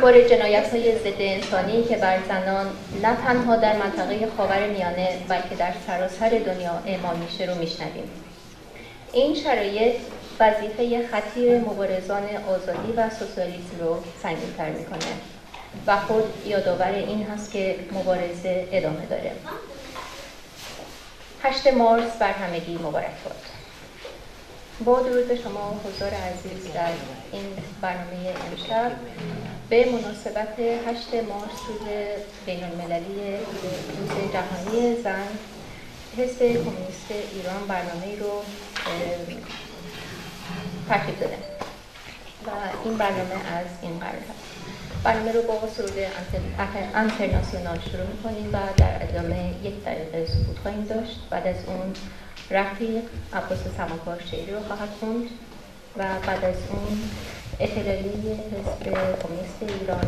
اخبار جنایت‌های ضد انسانی که بر زنان نه تنها در منطقه خاورمیانه بلکه در سراسر دنیا اعمال میشه رو میشنویم. این شرایط وظیفه خطیر مبارزان آزادی و سوسیالیسم رو سنگین‌تر میکنه و خود یادآور این هست که مبارزه ادامه داره. 8 مارس بر همگی مبارک باد. با درود به شما حضار عزیز در این برنامه امشب به مناسبت 8 مارس روز بین‌المللی روز جهانی زن، حزب کمونیست ایران برنامه رو ترتیب داده و این برنامه از این قرار هست. برنامه رو با سرود انترناسیونال شروع می‌کنیم و در ادامه 1 دقیقه سکوت خواهیم داشت. بعد از اون رفیق عباس سماکار شعری رو خواهد خوند و بعد از اون اطلاعیه حزب کمونیست ایران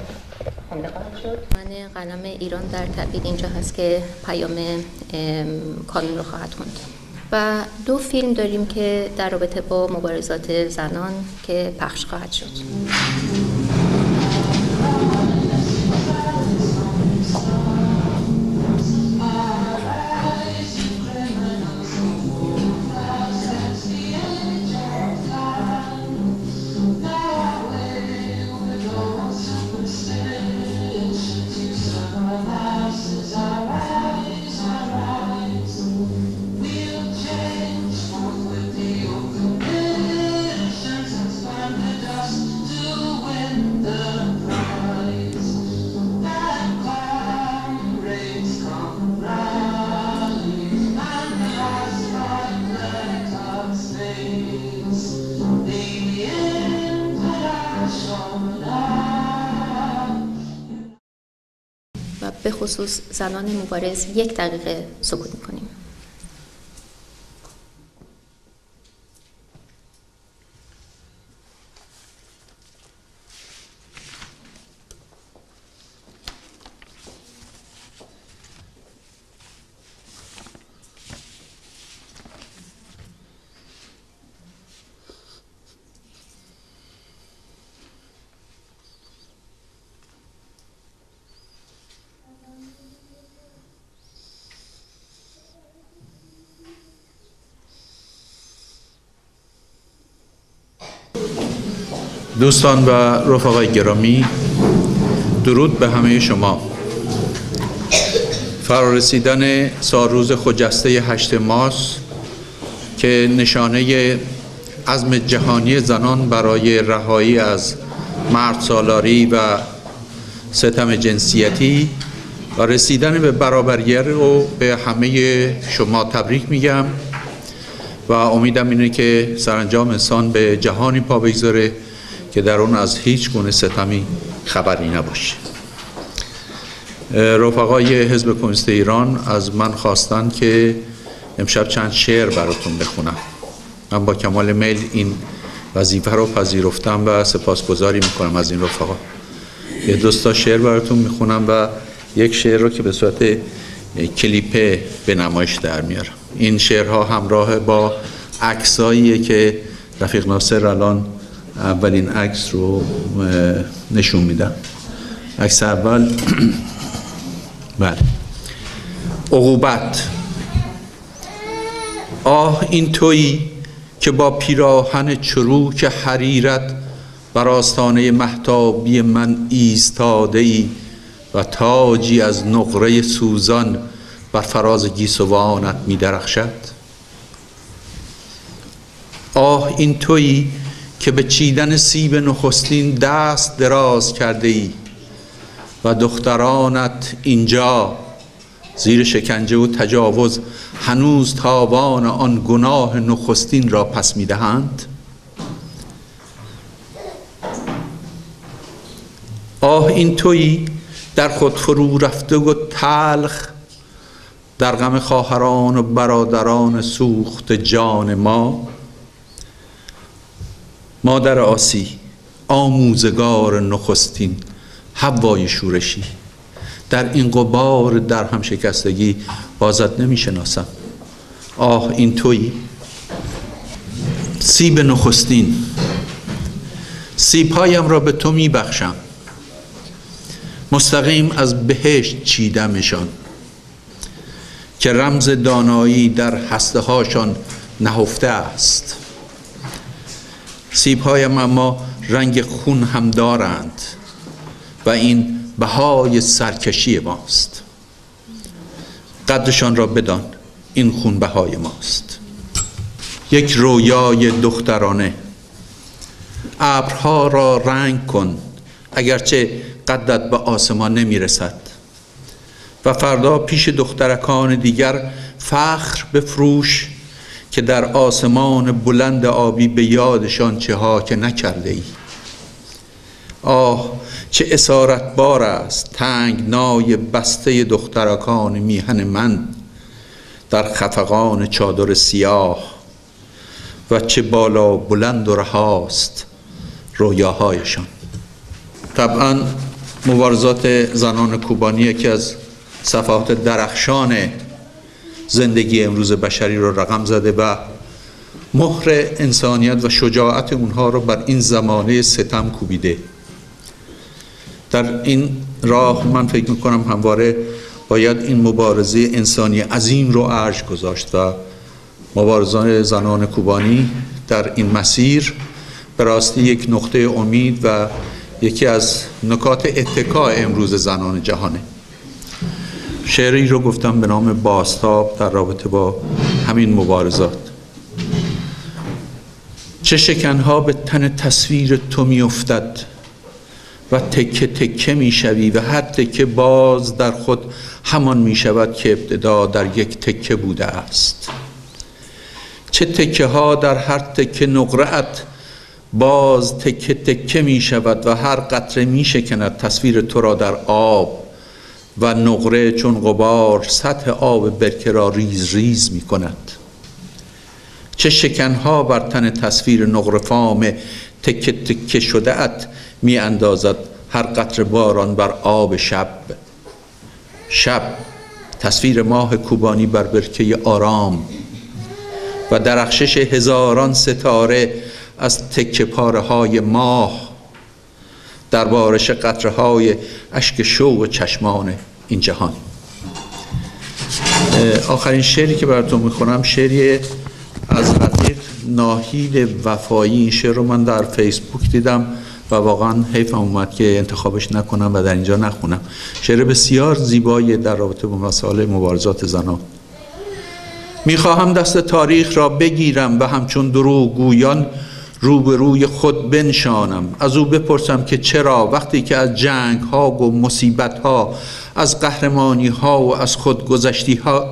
خونده خواهد شد. من قلم ایران در تبعید اینجا هست که پیام کانون رو خواهد خوند. و 2 فیلم داریم که در رابطه با مبارزات زنان که پخش خواهد شد. و به خصوص زنان مبارز 1 دقیقه سکوت می‌کنیم. دوستان و رفقای گرامی، درود به همه شما. فرارسیدن سالروز خجسته 8 مارس که نشانه عزم جهانی زنان برای رهایی از مردسالاری و ستم جنسیتی و رسیدن به برابری رو به همه شما تبریک میگم و امیدم اینه که سرانجام انسان به جهانی پا بگذاره که در اون از هیچ گونه ستمی خبری نباشه. رفقای حزب کمونیست ایران از من خواستن که امشب چند شعر براتون بخونم. من با کمال میل این وظیفه رو پذیرفتم و سپاسگزاری میکنم از این رفقا. 2 تا شعر براتون میخونم و 1 شعر رو که به صورت کلیپ به نمایش در میارم. این شعرها همراه با عکساییه که رفیق ناصر الان اولین عکس رو نشون میدم. عکس اول بله. عقوبت. آه این تویی که با پیراهن چروک حریرت بر آستانه مهتابی من ایستاده ای و تاجی از نقره سوزان بر فراز گیسوانت می درخشد. آه این تویی که به چیدن سیب نخستین دست دراز کرده ای و دخترانت اینجا زیر شکنجه و تجاوز هنوز تاوان آن گناه نخستین را پس می‌دهند. آه این تویی در خود فرو رفته و تلخ در غم خواهران و برادران سوخت جان ما. مادر آسی، آموزگار نخستین، حوای شورشی، در این غبار در هم شکستگی بازت نمی شناسم. آه این تویی. سیب نخستین. سیبهایم را به تو می بخشم. مستقیم از بهشت چیدمشان، که رمز دانایی در هسته هاشان نهفته است. سیب‌هایم اما رنگ خون هم دارند و این بهای سرکشی ماست. قدرشان را بدان، این خون بهای ماست. یک رویای دخترانه، ابرها را رنگ کن اگرچه قدت به آسمان نمیرسد، و فردا پیش دخترکان دیگر فخر بفروش که در آسمان بلند آبی به یادشان چه ها که نکرده ای. آه چه اسارت بار است تنگنای بسته دخترکان میهن من در خفقان چادر سیاه، و چه بالا بلند و رهاست رویاهایشان. طبعا مبارزات زنان کوبانی یکی از صفحات درخشان زندگی امروز بشری رو رقم زده و مهر انسانیت و شجاعت اونها رو بر این زمانه ستم کوبیده. در این راه من فکر میکنم همواره باید این مبارزه انسانی عظیم رو ارج گذاشت و مبارزان زنان کوبانی در این مسیر به راستی یک نقطه امید و یکی از نکات اتکا امروز زنان جهانه. شعری رو گفتم به نام بازتاب در رابطه با همین مبارزات. چه شکنها به تن تصویر تو می افتد و تکه تکه می شوی و هر تکه باز در خود همان می شود که ابتدا در یک تکه بوده است. چه تکه ها در هر تکه نقره‌ات باز تکه تکه می شود و هر قطره می شکند تصویر تو را در آب و نقره چون غبار سطح آب برکه را ریز ریز می کند. چه شکنها بر تن تصویر نقره فام تکه تکه شده ات می اندازد هر قطره باران بر آب شب. شب تصویر ماه کوبانی بر برکه آرام و درخشش هزاران ستاره از تکه پاره های ماه در بارش قطره های اشک شوق چشمان این جهان. آخرین شعری که براتون میخونم شعری از رفیق ناهید وفایی. این شعر رو من در فیسبوک دیدم و واقعا حیفم اومد که انتخابش نکنم و در اینجا نخونم. شعر بسیار زیبایی در رابطه با مسائل مبارزات زنان. میخواهم دست تاریخ را بگیرم و همچون دروغگویان روبروی خود بنشانم. از او بپرسم که چرا وقتی که از جنگ ها و مصیبت ها، از قهرمانی ها و از خود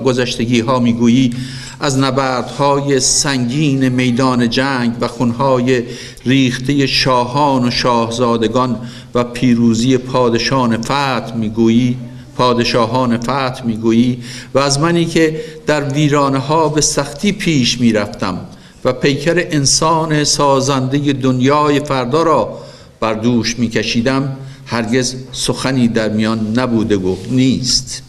گذشتگی ها میگویی، از نبردهای سنگین میدان جنگ و خونهای ریخته شاهان و شاهزادگان و پیروزی پادشاهان فتح میگویی و از منی که در ویرانه ها به سختی پیش میرفتم و پیکر انسان سازنده دنیای فردا را بر دوش میکشیدم، هرگز سخنی در میان نبوده و نیست.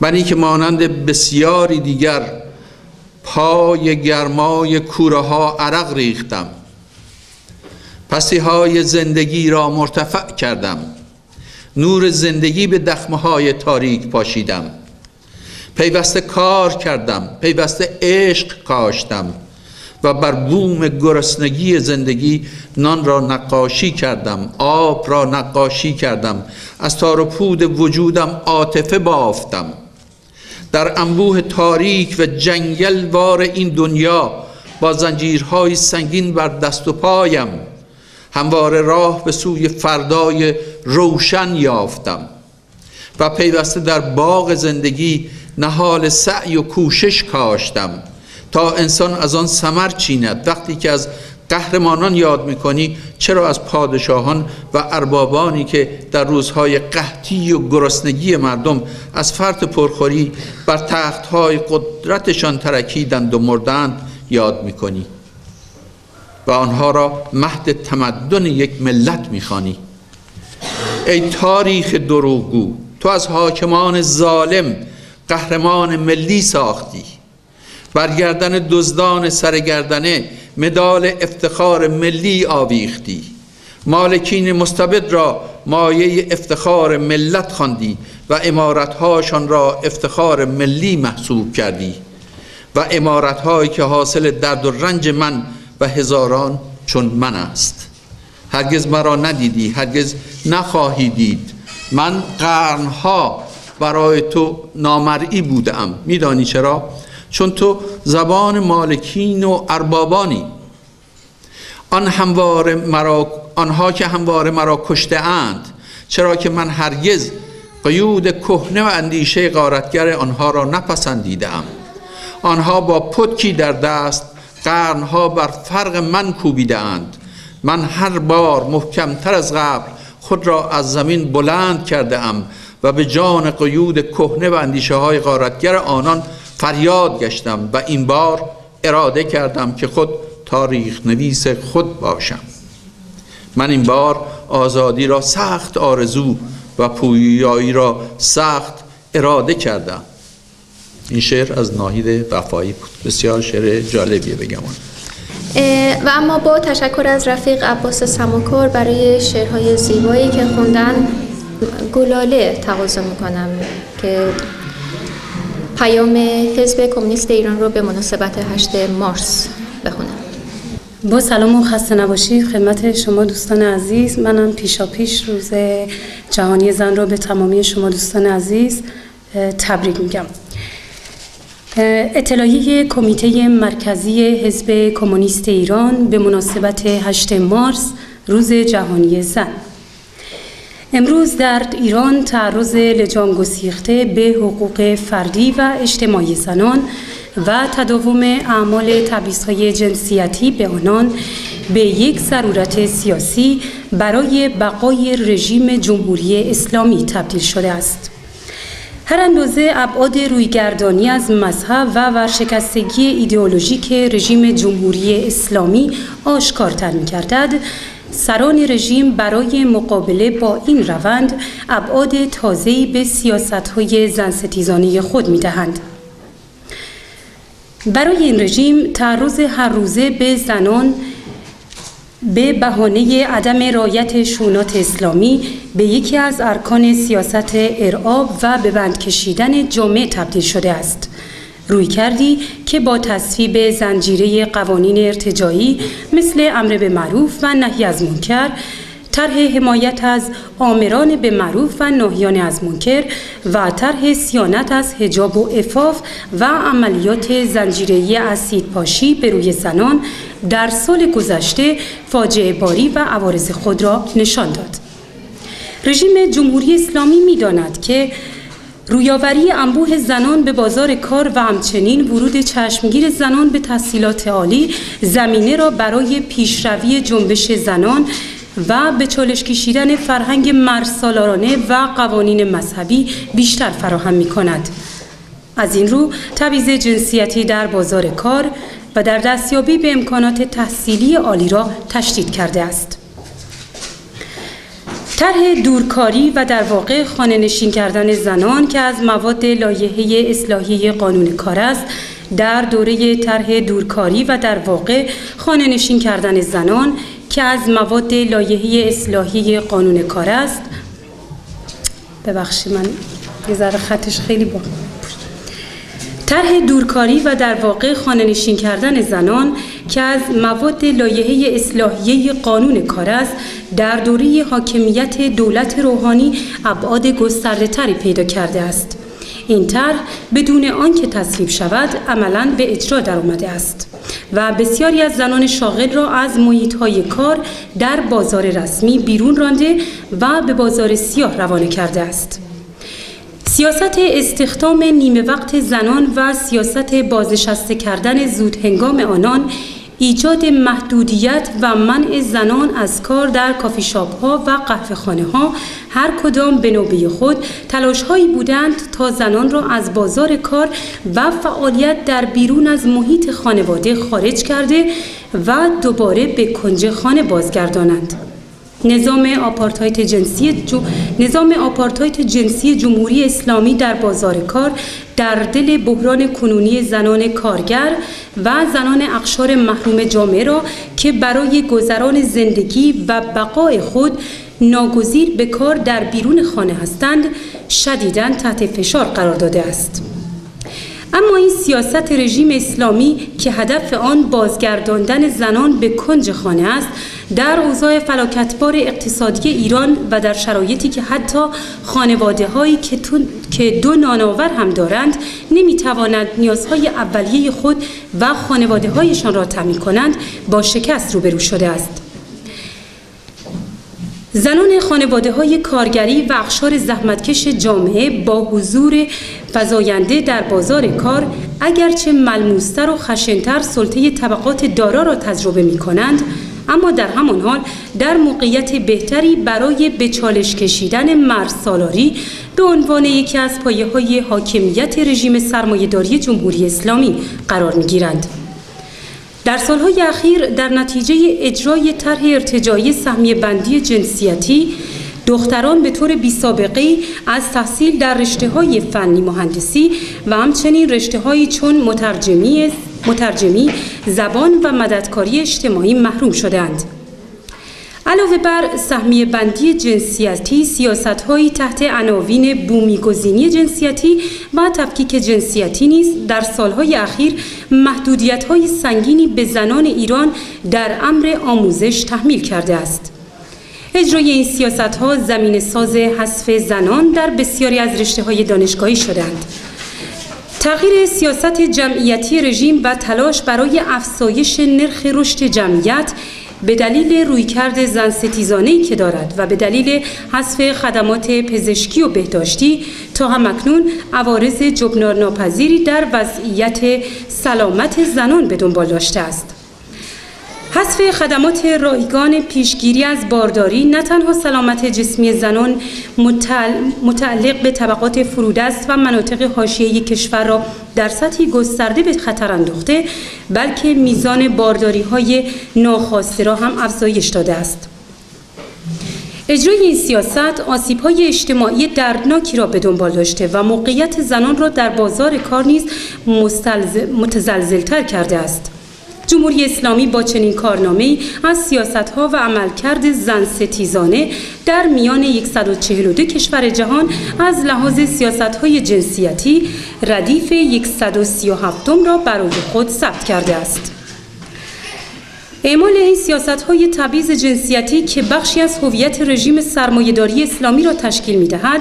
منی که مانند بسیاری دیگر پای گرمای کوره ها عرق ریختم، پستی های زندگی را مرتفع کردم، نور زندگی به دخمه های تاریک پاشیدم، پیوسته کار کردم، پیوسته عشق کاشتم و بر بوم گرسنگی زندگی نان را نقاشی کردم، آب را نقاشی کردم، از تار و پود وجودم عاطفه بافتم. در انبوه تاریک و جنگلوار این دنیا با زنجیرهای سنگین بر دست و پایم همواره راه به سوی فردای روشن یافتم و پیوسته در باغ زندگی نهال سعی و کوشش کاشتم تا انسان از آن ثمر چیند. وقتی که از قهرمانان یاد میکنی، چرا از پادشاهان و اربابانی که در روزهای قحطی و گرسنگی مردم از فرط پرخوری بر تختهای قدرتشان ترکیدند و مردند یاد میکنی و آنها را مهد تمدن یک ملت میخوانی؟ ای تاریخ دروغگو، تو از حاکمان ظالم قهرمان ملی ساختی، برگردن دزدان سرگردنه مدال افتخار ملی آویختی، مالکین مستبد را مایه افتخار ملت خواندی و امارتهاشان را افتخار ملی محسوب کردی و امارتهایی که حاصل درد و رنج من و هزاران چون من است. هرگز مرا ندیدی، هرگز نخواهی دید. من قرنها برای تو نامرئی بودم. میدانی چرا؟ چون تو زبان مالکین و اربابانی. آنها که همواره مرا کشته اند، چرا که من هرگز قیود کهنه و اندیشه غارتگر آنها را نپسندیدم. آنها با پتکی در دست قرنها بر فرق من کوبیده اند. من هر بار محکمتر از قبل خود را از زمین بلند کرده ام و به جان قیود کهنه و اندیشه های غارتگر آنان فریاد گشتم و این بار اراده کردم که خود تاریخ نویس خود باشم. من این بار آزادی را سخت آرزو و پویایی را سخت اراده کردم. این شعر از ناهید وفایی بود. بسیار شعر جالبیه بگم. و اما با تشکر از رفیق عباس سماکار برای شعرهای زیبایی که خوندن، گلاله تقاضا میکنم که پیام حزب کمونیست ایران رو به مناسبت 8 مارس بخونم. با سلام و خسته نباشید خدمت شما دوستان عزیز. منم پیشاپیش روز جهانی زن رو به تمامی شما دوستان عزیز تبریک میگم. اطلاعیه کمیته مرکزی حزب کمونیست ایران به مناسبت 8 مارس روز جهانی زن. امروز در ایران تعرض لجام گسیخته به حقوق فردی و اجتماعی زنان و تداوم اعمال تبعیض‌های جنسیتی به آنان به یک ضرورت سیاسی برای بقای رژیم جمهوری اسلامی تبدیل شده است. هر اندازه ابعاد رویگردانی از مذهب و ورشکستگی ایدئولوژیک رژیم جمهوری اسلامی آشکارتر می‌گردد، سران رژیم برای مقابله با این روند ابعاد تازه‌ای به سیاست‌های زن‌ستیزانه خود می‌دهند. برای این رژیم تعرض هر روزه به زنان به بهانه عدم رعایت شونات اسلامی به یکی از ارکان سیاست ارعاب و به بند کشیدن جامعه تبدیل شده است. روی کردی که با تصویب زنجیره قوانین ارتجاعی مثل امر به معروف و نهی از منکر، طرح حمایت از آمران به معروف و ناهیان از منکر و طرح صیانت از حجاب و عفاف و عملیات زنجیره‌ای اسیدپاشی به روی زنان در سال گذشته فاجعه باری و عوارض خود را نشان داد. رژیم جمهوری اسلامی می‌داند که رویاوری انبوه زنان به بازار کار و همچنین ورود چشمگیر زنان به تحصیلات عالی زمینه را برای پیشروی جنبش زنان و به چالش کشیدن فرهنگ مردسالارانه و قوانین مذهبی بیشتر فراهم می‌کند. از این رو تبعیض جنسیتی در بازار کار و در دستیابی به امکانات تحصیلی عالی را تشدید کرده است. طرح دورکاری و در واقع خانه‌نشین کردن زنان که از مواد لایحه اصلاحی قانون کار است، در دوره طرح دورکاری و در واقع خانه‌نشین کردن زنان که از مواد لایحه اصلاحی قانون کار است، ببخشید من یه ذره خطش خیلی با طرح دورکاری و در واقع خانه‌نشین کردن زنان که از مواد لایحه اصلاحیه قانون کار است، در دوره حاکمیت دولت روحانی ابعاد گسترده‌تری پیدا کرده است. این طرح بدون آنکه تصویب شود عملاً به اجرا درآمده است و بسیاری از زنان شاغل را از محیط‌های کار در بازار رسمی بیرون رانده و به بازار سیاه روانه کرده است. سیاست استخدام نیمه وقت زنان و سیاست بازنشسته کردن زود هنگام آنان، ایجاد محدودیت و منع زنان از کار در کافی شاپ ها و قهوه خانه ها هر کدام به نوبه خود تلاش هایی بودند تا زنان را از بازار کار و فعالیت در بیرون از محیط خانواده خارج کرده و دوباره به کنج خانه بازگردانند. نظام آپارتایت جنسی جمهوری اسلامی در بازار کار در دل بحران کنونی زنان کارگر و زنان اقشار محروم جامعه را که برای گذران زندگی و بقای خود ناگزیر به کار در بیرون خانه هستند شدیداً تحت فشار قرار داده است. اما این سیاست رژیم اسلامی که هدف آن بازگرداندن زنان به کنج خانه است، در اوضاع فلاکتبار اقتصادی ایران و در شرایطی که حتی خانواده‌هایی که دو نانآور هم دارند نمی‌توانند نیازهای اولیه خود و خانواده‌هایشان را تامین کنند، با شکست روبرو شده است. زنان خانواده‌های کارگری و اقشار زحمتکش جامعه با حضور فزاینده در بازار کار، اگرچه ملموس‌تر و خشن‌تر سلطه طبقات دارا را تجربه می‌کنند، اما در همان حال در موقعیت بهتری برای به چالش کشیدن مرزسالاری به عنوان یکی از پایه‌های حاکمیت رژیم سرمایه‌داری جمهوری اسلامی قرار می‌گیرند. در سالهای اخیر در نتیجه اجرای طرح ارتجاعی سهمیه بندی جنسیتی، دختران به طور بی‌سابقه‌ای از تحصیل در رشته‌های فنی مهندسی و همچنین رشته‌هایی چون مترجمی، زبان و مددکاری اجتماعی محروم شدند. علاوه بر سهمیه بندی جنسیتی، سیاست‌هایی تحت عناوین بومی‌گزینی جنسیتی و تفکیک جنسیتی نیز در سالهای اخیر محدودیت‌های سنگینی به زنان ایران در امر آموزش تحمیل کرده است. اجرای این سیاست‌ها زمینه‌ساز حذف زنان در بسیاری از رشته‌های دانشگاهی شدند. تغییر سیاست جمعیتی رژیم و تلاش برای افزایش نرخ رشد جمعیت به دلیل رویکرد زن ستیزانه‌ای که دارد و به دلیل حذف خدمات پزشکی و بهداشتی تا همکنون عوارض جبران‌ناپذیری در وضعیت سلامت زنان به دنبال داشته است. حذف خدمات رایگان پیشگیری از بارداری نه تنها سلامت جسمی زنان متعلق به طبقات فرودست و مناطق حاشیه‌ای کشور را در سطحی گسترده به خطر انداخته، بلکه میزان بارداری‌های ناخواسته را هم افزایش داده است. اجرای این سیاست آسیب‌های اجتماعی دردناکی را به دنبال داشته و موقعیت زنان را در بازار کار نیز متزلزل‌تر کرده است. جمهوری اسلامی با چنین کارنامه‌ای از سیاست‌ها و عملکرد زن ستیزانه در میان 142 کشور جهان از لحاظ سیاست‌های جنسیتی ردیف 137م را برای خود ثبت کرده است. اعمال این سیاست‌های تبعیض جنسیتی که بخشی از هویت رژیم سرمایه‌داری اسلامی را تشکیل می‌دهد،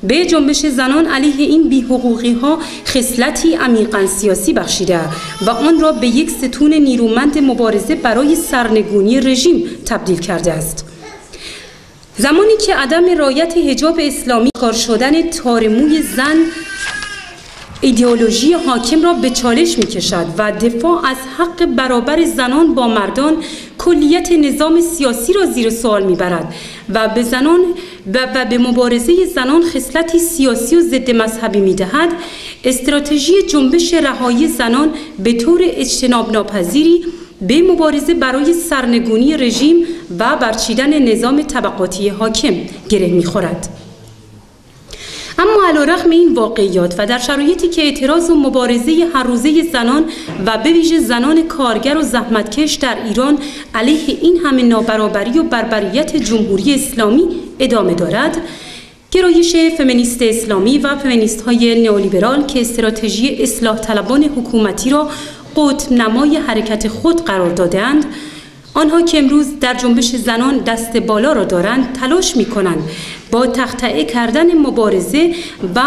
به جنبش زنان علیه این بی‌حقوقی‌ها خصلتی عمیقاً سیاسی بخشیده و آن را به یک ستون نیرومند مبارزه برای سرنگونی رژیم تبدیل کرده است. زمانی که عدم رعایت حجاب اسلامی، کار شدن تارموی زن ایدئولوژی حاکم را به چالش می‌کشد و دفاع از حق برابر زنان با مردان کلیت نظام سیاسی را زیر سوال می‌برد و به زنان و به مبارزه زنان خصلتی سیاسی و ضد مذهبی می‌دهد، استراتژی جنبش رهایی زنان به طور اجتناب ناپذیری به مبارزه برای سرنگونی رژیم و برچیدن نظام طبقاتی حاکم گره می‌خورد. اما علیرغم این واقعیات و در شرایطی که اعتراض و مبارزه هر روزه زنان و به ویژه زنان کارگر و زحمتکش در ایران علیه این همه نابرابری و بربریت جمهوری اسلامی ادامه دارد، گرایش فمینیست اسلامی و فمینیست‌های نئولیبرال که استراتژی اصلاح طلبان حکومتی را قطب نمای حرکت خود قرار دادند، آنها که امروز در جنبش زنان دست بالا را دارند، تلاش می‌کنند با تقطعه کردن مبارزه و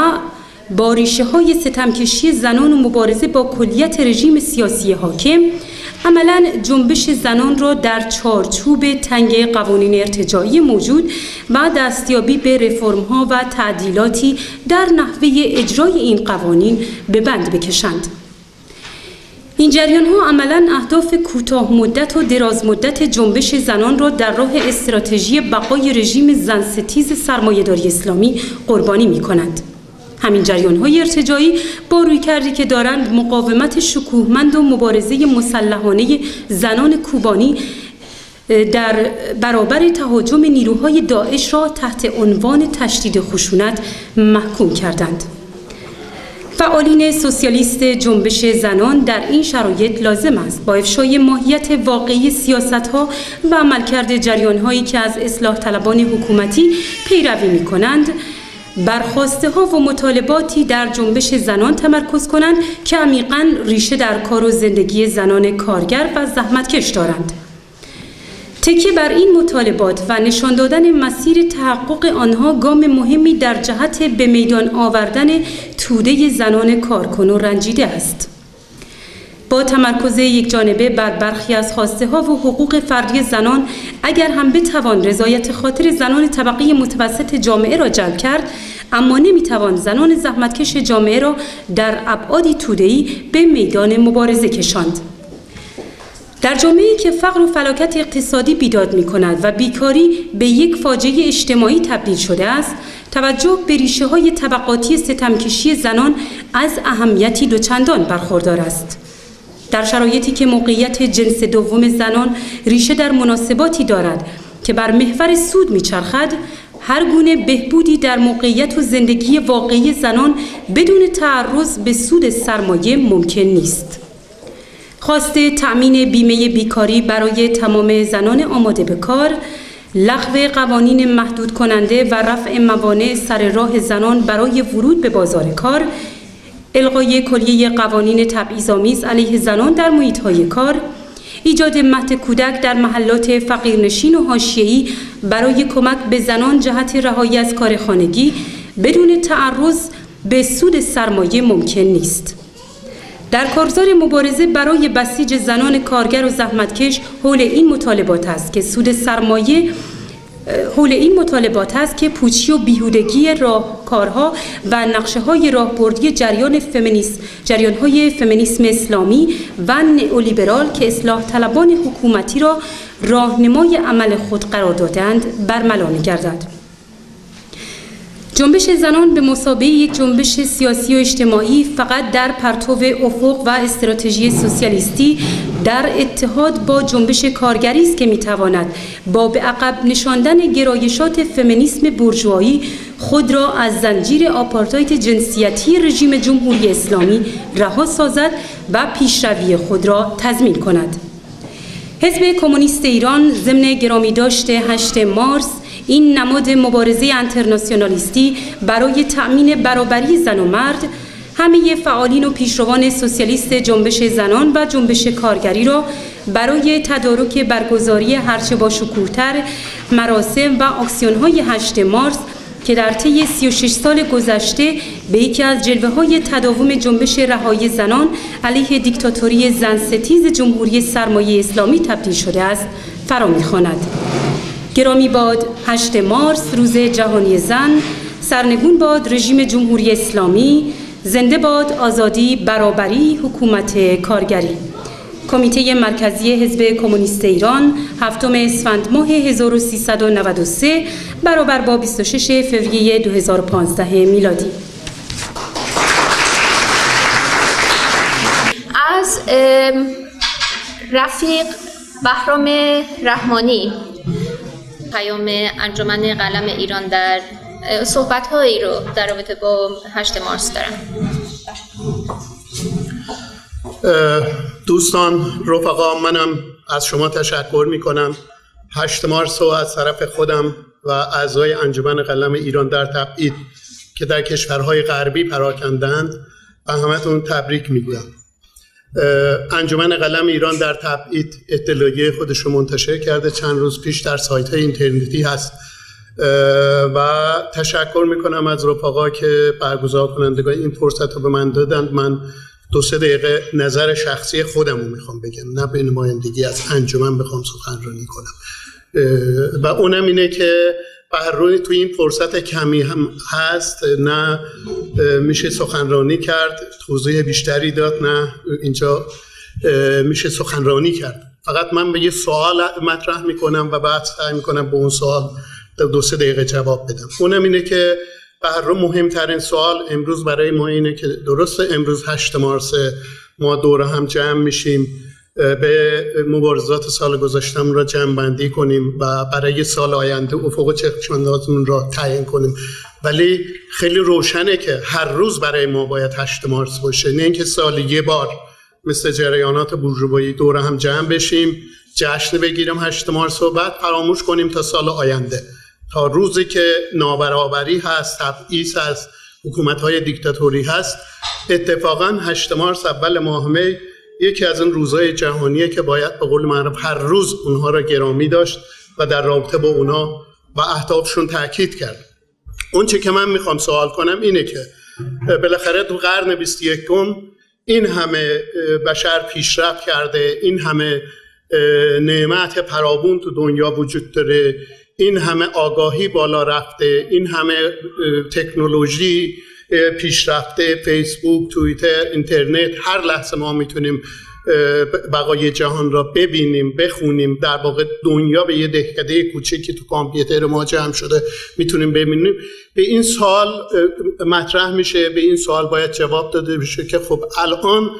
با ریشه‌های ستمکشی زنان و مبارزه با کلیت رژیم سیاسی حاکم، عملاً جنبش زنان را در چارچوب تنگ قوانین ارتجاعی موجود و دستیابی به رفرم‌ها و تعدیلاتی در نحوه اجرای این قوانین به بند بکشند. این جریان‌ها عملاً اهداف کوتاه مدت و دراز مدت جنبش زنان را در راه استراتژی بقای رژیم زنستیز سرمایه‌داری اسلامی قربانی می‌کنند. همین جریان‌های ارتجاعی با رویکردی که دارند مقاومت شکوهمند و مبارزه مسلحانه زنان کوبانی در برابر تهاجم نیروهای داعش را تحت عنوان تشدید خشونت محکوم کردند. فعالین سوسیالیست جنبش زنان در این شرایط لازم است با افشای ماهیت واقعی سیاست‌ها و عملکرد جریان‌هایی که از اصلاح طلبان حکومتی پیروی می‌کنند، بر خواسته‌ها و مطالباتی در جنبش زنان تمرکز کنند که عمیقاً ریشه در کار و زندگی زنان کارگر و زحمتکش دارند. تکیه بر این مطالبات و نشان دادن مسیر تحقق آنها گام مهمی در جهت به میدان آوردن توده زنان کارکن و رنجیده است. با تمرکز یکجانبه بر برخی از خواسته‌ها و حقوق فردی زنان، اگر هم بتوان رضایت خاطر زنان طبقه متوسط جامعه را جلب کرد، اما نمیتوان زنان زحمتکش جامعه را در ابعادی توده‌ای به میدان مبارزه کشاند. در جامعه‌ای که فقر و فلاکت اقتصادی بیداد می‌کند و بیکاری به یک فاجعه اجتماعی تبدیل شده است، توجه به ریشه‌های طبقاتی ستمکشی زنان از اهمیتی دوچندان برخوردار است. در شرایطی که موقعیت جنس دوم زنان ریشه در مناسباتی دارد که بر محور سود می‌چرخد، هر گونه بهبودی در موقعیت و زندگی واقعی زنان بدون تعرض به سود سرمایه ممکن نیست. خواست تأمین بیمه بیکاری برای تمام زنان آماده به کار، لغو قوانین محدود کننده و رفع موانع سر راه زنان برای ورود به بازار کار، الغای کلیه قوانین تبعیض‌آمیز علیه زنان در محیط‌های کار، ایجاد مهد کودک در محلات فقیرنشین و حاشیه‌ای برای کمک به زنان جهت رهایی از کار خانگی بدون تعرض به سود سرمایه ممکن نیست. در کارزار مبارزه برای بسیج زنان کارگر و زحمتکش حول این مطالبات است که پوچی و بیهودگی راهکارها و نقشه‌های راهبردی جریان‌های فمینیسم اسلامی و نئولیبرال که اصلاح طلبان حکومتی را راهنمای عمل خود قرار دادند برملا می‌گردد. جنبش زنان به مثابه یک جنبش سیاسی و اجتماعی فقط در پرتو افق و استراتژی سوسیالیستی در اتحاد با جنبش کارگری است که میتواند با به عقب نشاندن گرایشات فمینیسم بورژوایی خود را از زنجیر آپارتاید جنسیتی رژیم جمهوری اسلامی رها سازد و پیشروی خود را تضمین کند. حزب کمونیست ایران ضمن گرامی داشت 8 مارس این نماد مبارزه انترناسیونالیستی برای تأمین برابری زن و مرد، همه فعالین و پیشروان سوسیالیست جنبش زنان و جنبش کارگری را برای تدارک برگزاری هرچه با شکوه‌تر مراسم و آکسیون‌های 8 مارس که در طی 36 سال گذشته به یکی از جلوه‌های تداوم جنبش رهایی زنان علیه دیکتاتوری زن ستیز جمهوری سرمایه اسلامی تبدیل شده است، فرا می‌خواند. گرامی باد 8 مارس، روز جهانی زن، سرنگون باد رژیم جمهوری اسلامی، زنده باد آزادی، برابری، حکومت کارگری. کمیته مرکزی حزب کمونیست ایران 7 اسفند ماه 1393 برابر با 26 فوریه 2015 میلادی. از رفیق بهرام رحمانی پیام انجمن قلم ایران در صحبت‌هایی رو در رابطه با 8 مارس دارم. دوستان، رفقا، منم از شما تشکر میکنم. 8 مارس رو از طرف خودم و اعضای انجمن قلم ایران در تبعید که در کشورهای غربی پراکندند و همتون تبریک میگم. انجمن قلم ایران در تبعید اطلاعیه خودش رو منتشر کرده، چند روز پیش در سایت اینترنتی هست و تشکر میکنم از رفقا که برگزار کنندگان این فرصت رو به من دادند. من 2-3 دقیقه نظر شخصی خودم رو میخوام بگم، نه به نمایندگی از انجمن بخوام سخنرانی کنم و اونم اینه که روی توی این فرصت کمی هم هست، نه میشه سخنرانی کرد، توضیح بیشتری داد، نه اینجا میشه سخنرانی کرد. فقط من به یه سوال مطرح میکنم و بعد سعی میکنم به اون سوال 2-3 دقیقه جواب بدم. اونم اینه که مهمترین سوال امروز برای ما اینه که درسته امروز 8 مارس ما دور هم جمع میشیم به مبارزات سال گذشتم را جمع بندی کنیم و برای سال آینده افق چشم‌اندازمون را تعیین کنیم ولی خیلی روشنه که هر روز برای ما باید 8 مارس باشه، نه اینکه سال یه بار مثل جریانات بورژوایی دور هم جمع بشیم جشن بگیریم 8 مارس و بعد فراموش کنیم تا سال آینده، تا روزی که نابرابری هست، تبعیض هست، حکومت‌های دیکتاتوری هست. اتفاقاً 8 مارس اول ماه می یکی از این روزهای جهانیه که باید به قول معروف هر روز اونها را گرامی داشت و در رابطه با اونها و اهدافشون تاکید کرد. اون چه که من میخوام سوال کنم اینه که بالاخره تو قرن 21 این همه بشر پیشرفت کرده، این همه نعمت فراوون تو دنیا وجود داره، این همه آگاهی بالا رفته، این همه تکنولوژی پیشرفته، فیسبوک، توییتر، اینترنت، هر لحظه ما میتونیم بقای جهان را ببینیم، بخونیم، در واقع دنیا به یه دهکده کوچکی تو کامپیوتر ما جمع شده میتونیم ببینیم. به این سوال مطرح میشه، به این سوال باید جواب داده بشه که خب الان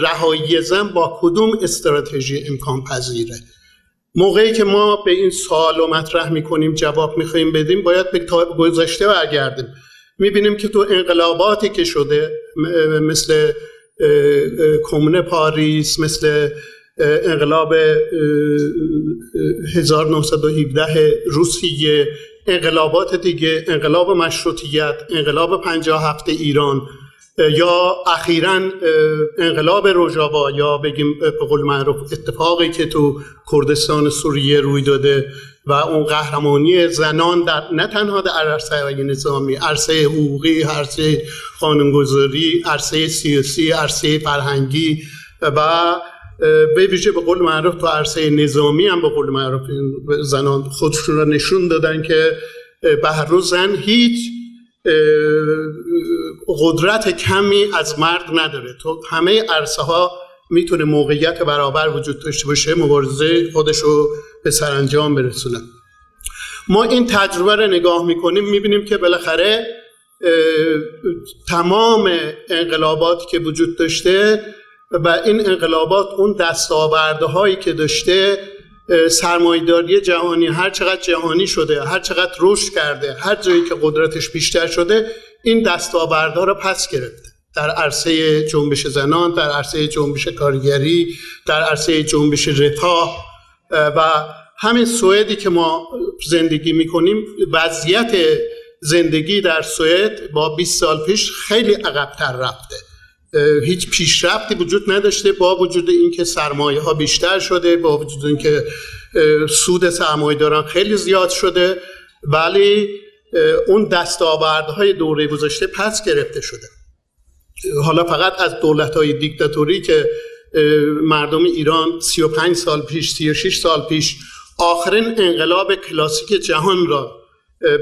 رهایی زن با کدوم استراتژی امکان پذیره؟ موقعی که ما به این سوال رو مطرح میکنیم جواب میخوایم بدیم باید به گذشته برگردیم. میبینیم که تو انقلاباتی که شده مثل کمون پاریس، مثل انقلاب 1917 روسیه، انقلابات دیگه، انقلاب مشروطیت، انقلاب 57 ایران، یا اخیراً انقلاب روژاوا، یا بگیم به قول معروف اتفاقی که تو کردستان سوریه روی داده و اون قهرمانی زنان در نه تنها در عرصه نظامی، عرصه حقوقی، عرصه قانونگذاری، عرصه سیاسی، عرصه فرهنگی و به ویژه به قول معروف تو عرصه نظامی هم به قول معروف زنان خودشون را نشون دادن که به هر روز زن هیچ قدرت کمی از مرد نداره، تو همه عرصه ها میتونه موقعیت برابر وجود داشته باشه، مبارزه خودشو به سرانجام برسونه. ما این تجربه رو نگاه میکنیم میبینیم که بالاخره تمام انقلاباتی که وجود داشته و این انقلابات اون دستاوردهایی که داشته، سرمایه‌داری جهانی هر چقدر جهانی شده، هر چقدر رشد کرده، هر جایی که قدرتش بیشتر شده، این دستاوردها رو پس گرفته در عرصه جنبش زنان، در عرصه جنبش کارگری، در عرصه جنبش رفاه. و همین سوئدی که ما زندگی میکنیم، وضعیت زندگی در سوئد با 20 سال پیش خیلی عقب‌تر رفته، هیچ پیشرفتی وجود نداشته، با وجود اینکه سرمایه ها بیشتر شده، با وجود اینکه سود سرمایه داران خیلی زیاد شده، ولی اون دستاوردهای دوره گذشته پس گرفته شده. حالا فقط از دولت‌های دیکتاتوری که مردم ایران 35 سال پیش، 36 سال پیش آخرین انقلاب کلاسیک جهان را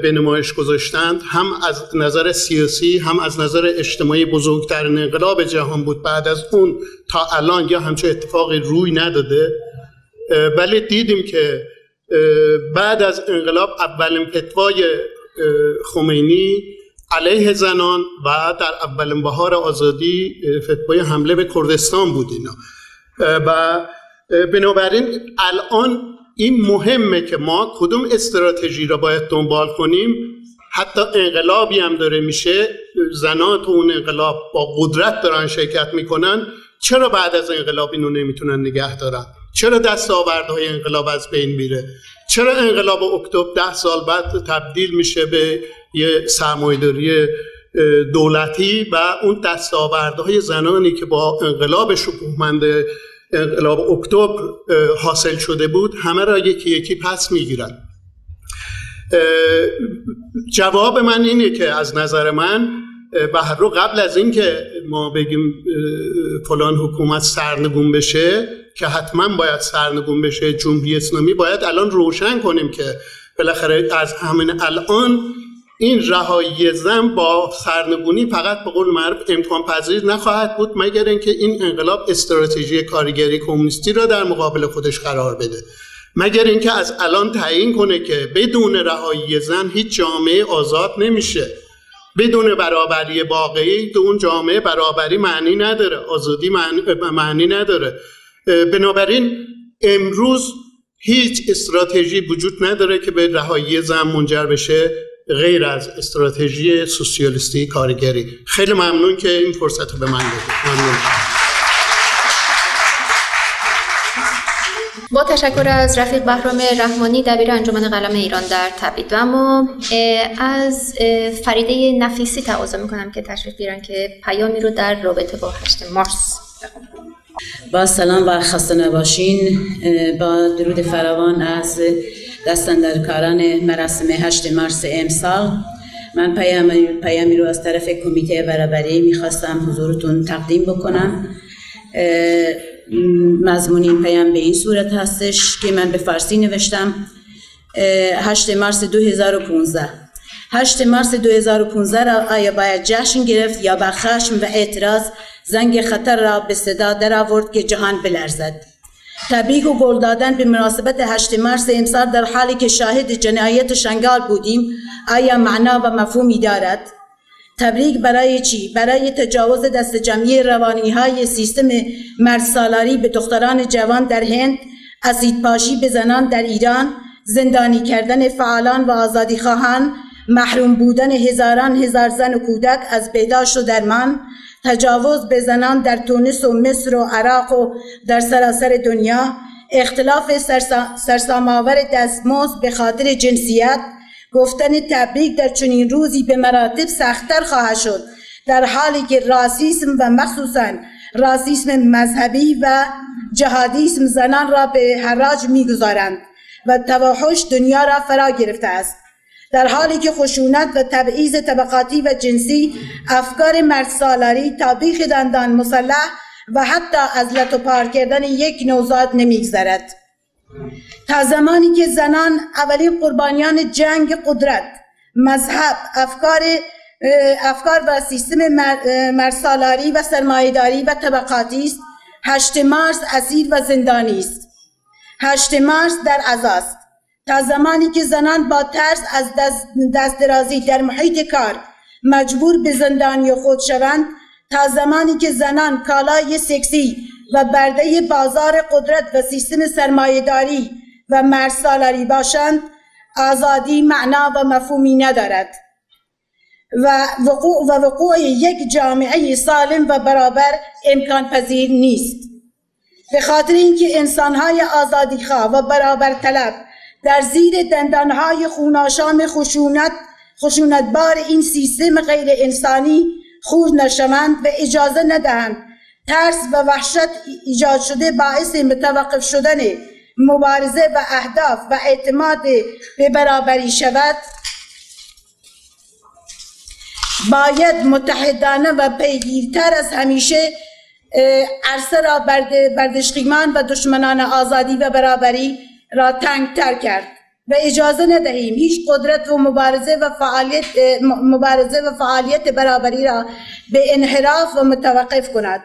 به نمایش گذاشتند، هم از نظر سیاسی هم از نظر اجتماعی بزرگترین انقلاب جهان بود. بعد از اون تا الان یا همچون اتفاقی روی نداده، ولی دیدیم که بعد از انقلاب اولین فتوای خمینی علیه زنان و در اولین بهار آزادی فتوای حمله به کردستان بود اینا. و بنابراین الان این مهمه که ما کدوم استراتژی را باید دنبال کنیم. حتی انقلابی هم داره میشه، زنان تو اون انقلاب با قدرت دارن شرکت میکنن، چرا بعد از انقلاب اینو نمیتونن نگه دارن؟ چرا دستاوردهای انقلاب از بین میره؟ چرا انقلاب اکتبر 10 سال بعد تبدیل میشه به یه سرمایه‌داری دولتی و اون دستاوردهای زنانی که با انقلاب شکوهمند انقلاب اکتبر حاصل شده بود همه را یکی یکی پس میگیرن؟ جواب من اینه که از نظر من بهر قبل از این که ما بگیم فلان حکومت سرنگون بشه، که حتما باید سرنگون بشه، جمهوری اسلامی، باید الان روشن کنیم که بالاخره از همین الان این رهایی زن با سرنگونی فقط به قول معروف امکان پذیر نخواهد بود، مگر اینکه این انقلاب استراتژی کارگری کمونیستی را در مقابل خودش قرار بده، مگر اینکه از الان تعیین کنه که بدون رهایی زن هیچ جامعه آزاد نمیشه، بدون برابری واقعی تو اون جامعه برابری معنی نداره، آزادی معنی نداره. بنابراین امروز هیچ استراتژی وجود نداره که به رهایی زن منجر بشه. غیر از استراتژی سوسیالیستی کارگری. خیلی ممنون که این فرصت رو به من دادید. ممنون. با تشکر از رفیق بهرام رحمانی دبیر انجمن قلم ایران در تبعید. و اما از فریده نفیسی تقاضا میکنم که تشریف بیارن که پیامی رو در رابطه با 8 مارس بخونن. با سلام و خسته نباشین. با درود فراوان از دستاندرکاران مراسم 8 مارس امسال، من پیامی رو از طرف کمیته برابری میخواستم حضورتون تقدیم بکنم. مضمون این پیام به این صورت هستش که من به فارسی نوشتم. 8 مارس 2015. 8 مارس 2015 را آیا باید جشن گرفت یا با خشم و اعتراض زنگ خطر را به صدا در آورد که جهان بلرزد؟ تبریک و گل دادن به مناسبت 8 مارس امسال در حالی که شاهد جنایت شنگال بودیم آیا معنا و مفهومی دارد؟ تبریک برای چی؟ برای تجاوز دست جمعی روانی‌های سیستم مردسالاری به دختران جوان در هند، اسیدپاشی به زنان در ایران، زندانی کردن فعالان و آزادیخواهان، محروم بودن هزار زن و کودک از بهداشت و درمان، تجاوز به زنان در تونس و مصر و عراق و در سراسر دنیا، اختلاف سرسام‌آور دستمزد به خاطر جنسیت. گفتن تبریک در چنین روزی به مراتب سخت‌تر خواهد شد، در حالی که راسیسم و مخصوصاً راسیسم مذهبی و جهادیسم زنان را به حراج می‌گذارند و توحش دنیا را فرا گرفته است، در حالی که خشونت و تبعیض طبقاتی و جنسی، افکار مردسالاری، تابیخ دندان مسلح و حتی از لطو پار کردن یک نوزاد نمی‌گذرد. تا زمانی که زنان اولین قربانیان جنگ قدرت، مذهب، افکار و سیستم مردسالاری و سرمایه‌داری و طبقاتی است، 8 مارس اسیر و زندانی است. 8 مارس در عزاست. تا زمانی که زنان با ترس از دست درازی در محیط کار مجبور به زندانی خود شوند، تا زمانی که زنان کالای سکسی و برده بازار قدرت و سیستم سرمایه‌داری و مردسالاری باشند، آزادی معنا و مفهومی ندارد و وقوع یک جامعه سالم و برابر امکان پذیر نیست. به خاطر اینکه انسان‌های آزادیخواه و برابر طلب در زیر دندانهای خوناشام خشونتبار این سیستم غیر انسانی خورد نشوند و اجازه ندهند ترس و وحشت ایجاد شده باعث متوقف شدن مبارزه و اهداف و اعتماد به برابری شود، باید متحدانه و پیگیرتر از همیشه عرصه را بر دشمنان و دشمنان آزادی و برابری را تنگتر کرد و اجازه ندهیم هیچ قدرت و مبارزه و فعالیت برابری را به انحراف و متوقف کند.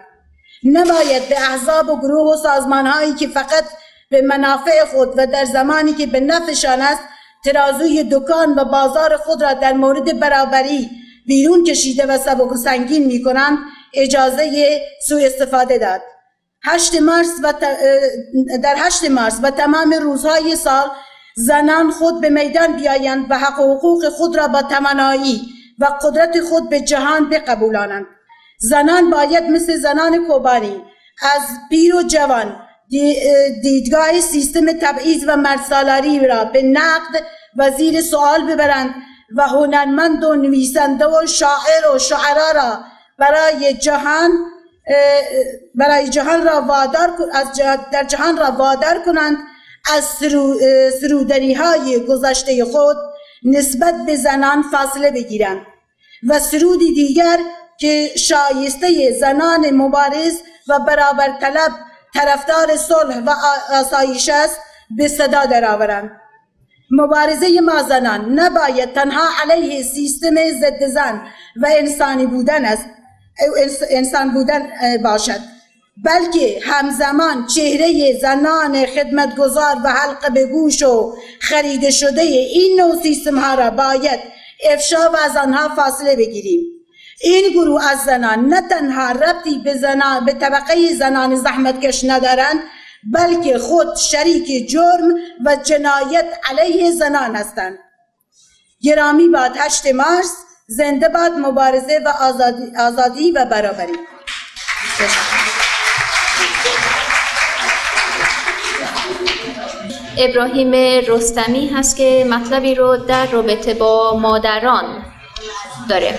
نباید به احزاب و گروه و سازمان‌هایی که فقط به منافع خود و در زمانی که به نفعشان است ترازوی دکان و بازار خود را در مورد برابری بیرون کشیده و سبک و سنگین می‌کنند اجازه سوء استفاده داد. 8 مارس و تمام روزهای سال زنان خود به میدان بیایند و حق و حقوق خود را با توانایی و قدرت خود به جهان بقبولانند. زنان باید مثل زنان کوبانی از پیر و جوان دیدگاه سیستم تبعیض و مردسالاری را به نقد و زیر سوال ببرند و هنرمند و نویسنده و شاعر و شعرا را در جهان را وادار کنند از سرودنی‌های گذشته خود نسبت به زنان فاصله بگیرند و سرودی دیگر که شایسته زنان مبارز و برابر طلب طرفدار صلح و آسایش است به صدا درآورند. مبارزه ما زنان نباید تنها علیه سیستم ضد زن و انسان بودن باشد، بلکه همزمان چهره زنان خدمتگزار و حلقه به گوش و خریده شده این نوع سیستم ها را باید افشا و از آنها فاصله بگیریم. این گروه از زنان نه تنها ربطی به طبقه زنان زحمتکش ندارند، بلکه خود شریک جرم و جنایت علیه زنان هستند. گرامی باد 8 مارس، زنده باد مبارزه و آزادی و برابری. ابراهیم رستمی هست که مطلبی رو در رابطه با مادران داره.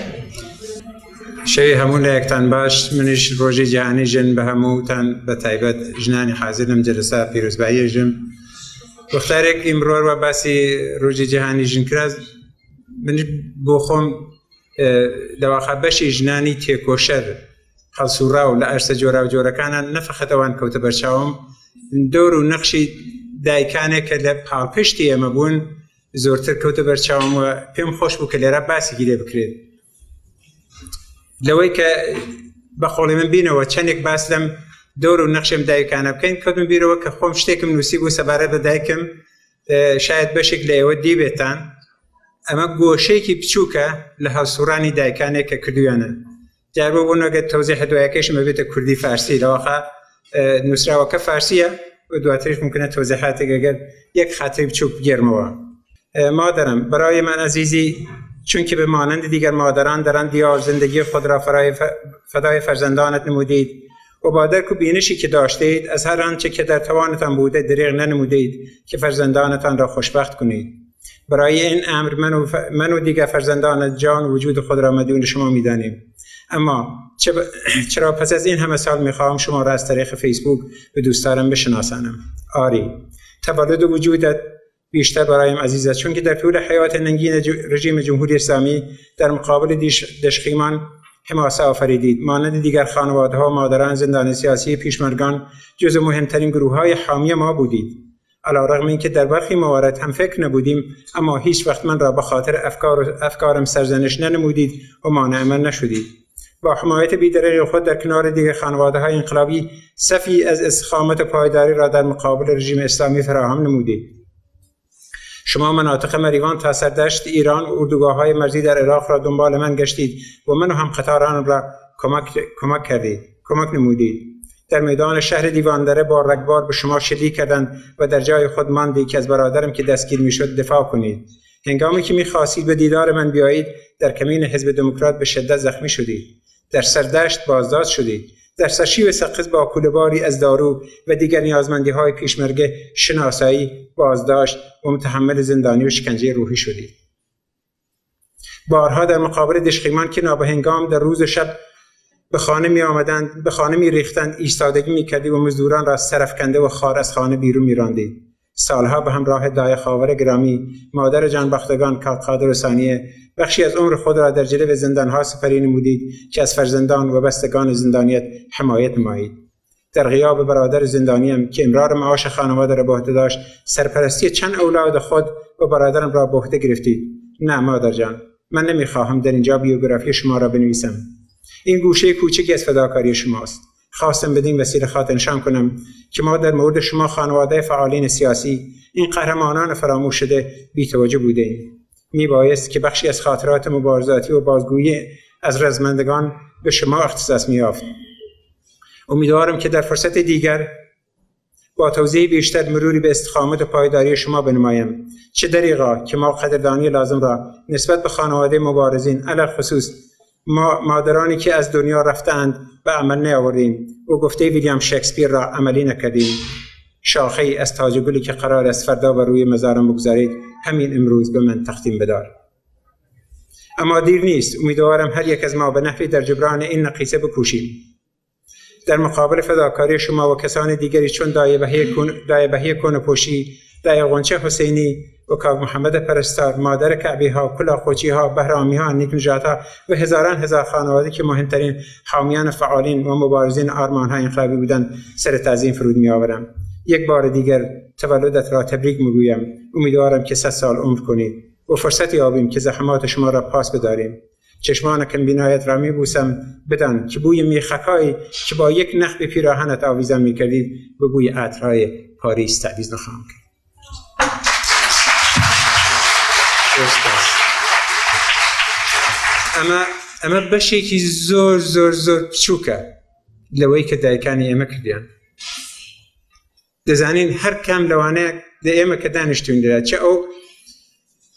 شەوی هەموو لایەکتان باش. منیش ڕۆژی جیهانی ژن بە هەمووتان بە تایبەت ژنانی حاضر لەم جلسە پیرۆزباییژم. وەختارێک ئیمڕۆ و باسی ڕۆژی جیهانی ژن کرا، منیش بۆ خۆم دەواخە بەشی ژنانی تێکۆشەر هەڵسوڕا و لە ئەرسە جۆرا و جۆرەکانان نەفەخەتەوان کەوتە بەرچاوم. دۆر و نەخشی دایکانێک کە لە پاڵپشتی ئێمە بوون زۆرتر کەوتە بەرچاوم و پێم خۆش بوو کە لێرە باسێکی لێ بکرێت. لەوەی کە بەخۆڵی من بینەوە چەندێک باس لەم دۆر و نەخشم دایکانە بکەین، کەوتم بیرەوە کە خۆم شتێکم نووسی بوو سەبارەت بە دایکم، شاید بەشێک لە ئێوە دیبێتان. ئەمە گۆشەیەکی بچووکە لە هەڵسوڕانی دایکانێک کە کردویانە. جار بۆ بوونەگە تەوزیح دوایەکەشمە بێتە کوردی فارسی، لەوەخە نووسراوەکە فارسیە و دواتریش ممکنە تەوزیحاتێک ئەگەر یەک خاتری بچووک بگێرمەوە. مادرم، برای من عزیزی، چون که به مانند دیگر مادران در آن دیار زندگی خود را فدای فرزندانت نمودید و با درک و بینشی که داشتید از هر آنچه که در توانتان بوده دریغ ننمودید که فرزندانتان را خوشبخت کنید. برای این امر من و دیگر فرزندان جان وجود خود را مدیون شما می‌دانیم. اما چرا پس از این همه سال می‌خواهم شما را از طریق فیسبوک به دوستانم بشناسانم. آری، تولد وجودت بیشتر برایم عزیز است، چون که در طول حیات ننگین رژیم جمهوری اسلامی در مقابل دشخیمان حماسه آفریدید. مانند دیگر خانواده‌ها و مادران زندانی سیاسی پیشمرگان جزو مهمترین گروه‌های حامی ما بودید. علی‌رغم اینکه در برخی موارد هم فکر نبودیم، اما هیچ وقت من را به خاطر افکارم سرزنش ننمودید و مانع من نشدید. با حمایت بی‌دریغ خود در کنار دیگر خانواده‌های انقلابی صفی از استقامت و پایداری را در مقابل رژیم اسلامی فراهم نمودید. شما مناطق مریوان تا سردشت ایران و اردوگاه‌های مرزی در عراق را دنبال من گشتید و من و همقطاران را کمک کردید، کمک نمودید. در میدان شهر دیواندره با رگبار به شما شلیک کردند و در جای خود ماندید که از برادرم که دستگیر میشد دفاع کنید. هنگامی که می‌خواستید به دیدار من بیایید، در کمین حزب دموکرات به شدت زخمی شدید. در سردشت بازداشت شدید. در سرشیب سقز با کوله‌باری از دارو و دیگر نیازمندی‌های پیشمرگ شناسایی، بازداشت و متحمل زندانی و شکنجه روحی شدید. بارها در مقابل دشخیمان که نابهنگام در روز و شب به خانه می آمدند، به خانه می ریختند، ایستادگی می کردید و مزدوران را سرفکنده و خوار از خانه بیرون می راندید. سالها به همراه دای خاور گرامی، مادر جانبختگان قادر ثانیه، بخشی از عمر خود را در جلو زندانها سپری نمودید که از فرزندان و بستگان زندانیت حمایت نمایید. در غیاب برادر زندانیم که امرار معاش خانواده را به عهده داشت، سرپرستی چند اولاد خود و برادرم را به عهده گرفتید. نه مادر جان، من نمیخواهم در اینجا بیوگرافی شما را بنویسم. این گوشه کوچکی از فداکاری شماست. خواستم بدین وسیله خاطر نشان کنم که ما در مورد شما خانواده فعالین سیاسی، این قهرمانان فراموش شده، بی‌توجه بودیم. میبایست که بخشی از خاطرات مبارزاتی و بازگویی از رزمندگان به شما اختصاص می‌یافت. امیدوارم که در فرصت دیگر با توضیح بیشتر مروری به استقامت و پایداری شما بنمایم. چه دریغا که ما قدردانی لازم را نسبت به خانواده مبارزین، علی خصوص مادرانی که از دنیا رفتند به عمل نیاوردیم و گفته ویلیام شکسپیر را عملی نکردیم. شاخه‌ای از تاج گلی که قرار است فردا بر روی مزارم بگذارید، همین امروز به من تقدیم بدار. اما دیر نیست. امیدوارم هر یک از ما به نحوی در جبران این نقیصه بکوشیم. در مقابل فداکاری شما و کسان دیگری چون دایه بهیه کونپوشی، دایه غنچه حسینی و کاغ محمد پرستار، مادر کعبی ها، کلاه قوچی ها، بهرامی ها، نیک نژاد ها و هزاران هزار خانواده که مهمترین حامیان فعالین و مبارزین آرمان های انقلابی بودند، سر تعظیم فرود می آورم. یک بار دیگر تولدت را تبریک میگویم. امیدوارم که 100 سال عمر کنید و فرصتی یابیم که زحمات شما را پاس بداریم. چشمان کم بینایت را میبوسم. بدان که بوی میخکایی که با یک نخ به پیراهنت آویزان میکردید به بوی عطرهای پاریس تعویض نخواهم کرد. اما بەشێکی زۆر زۆر زۆر بچووکە لەوەی کە دایکانی ئێمە کردیان. دەزانین هەر کام لەوانەیە لە ئێمە کە دانیشتوین لێرە، چه ئەو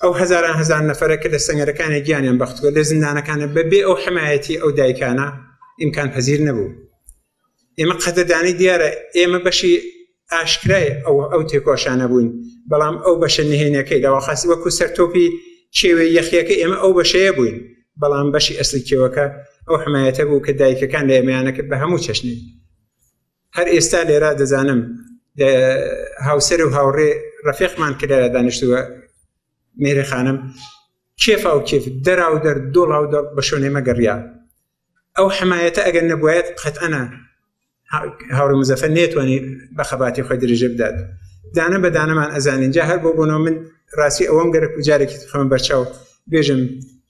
ئەو هەزار نەفەرە کە لە سەنگەرەکانی گیانیان بەختووە لە زیندانەکانە بەبێ ئەو حمایەتی ئەو دایکانە ئیمکان پەزیر نەبوو. ئێمە قەدەدانی دیارە ئێمە بەشی ئاشکرای ئەو تێکۆشانە بووین، بەڵام ئەو بەشە نهێنەکەی داواخاسی وەکو سەرتۆپی کێوێ یەخیەکە ئێمە ئەو بەشەیە بووین، بەڵام بەشی ئەسلی کێوەکە ئەو حمایەتە بوو کە دایکەکان لە ئێمەیانەکە بە هەموو چەشنی. هەر ئێستا لێرە دەزانم هاوسەر و هاوڕێ ڕەفیقمان کرایە دانیشتووە مێرێ خانم کێفا و کێف دەرا و دەر دۆڵا و دەڵ بە شوێنێ مەگەڕیا. ئەو حمایەتە ئەگەر نەبوایەت قەتئەنە هاوڕێ مزەفەر نێتوانی بە خەباتی خۆی درێژە بدات. دانە بە دانەمان ئەزانین. جا هەر بۆ بوونەوە من ڕاستی ئەوەم گەرەک و جارێکی خەمە بەرچاو بێژم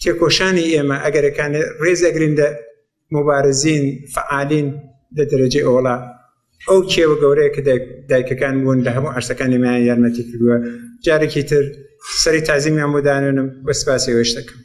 تێکۆشانی ئێمە ئەگەرەکانێ ڕێز ئەگرین لە مبارزین فعالین لە دەرەجەی ئۆڵا ئەو کێوە گەورەیە کە دایکەکان بوون لە هەموو عەرسەکانی مایان یارمەتی کردووە. جارێکی تر سەری تازیمیان بۆ دانێنم بە سپاسی ئێوەش دەکەم.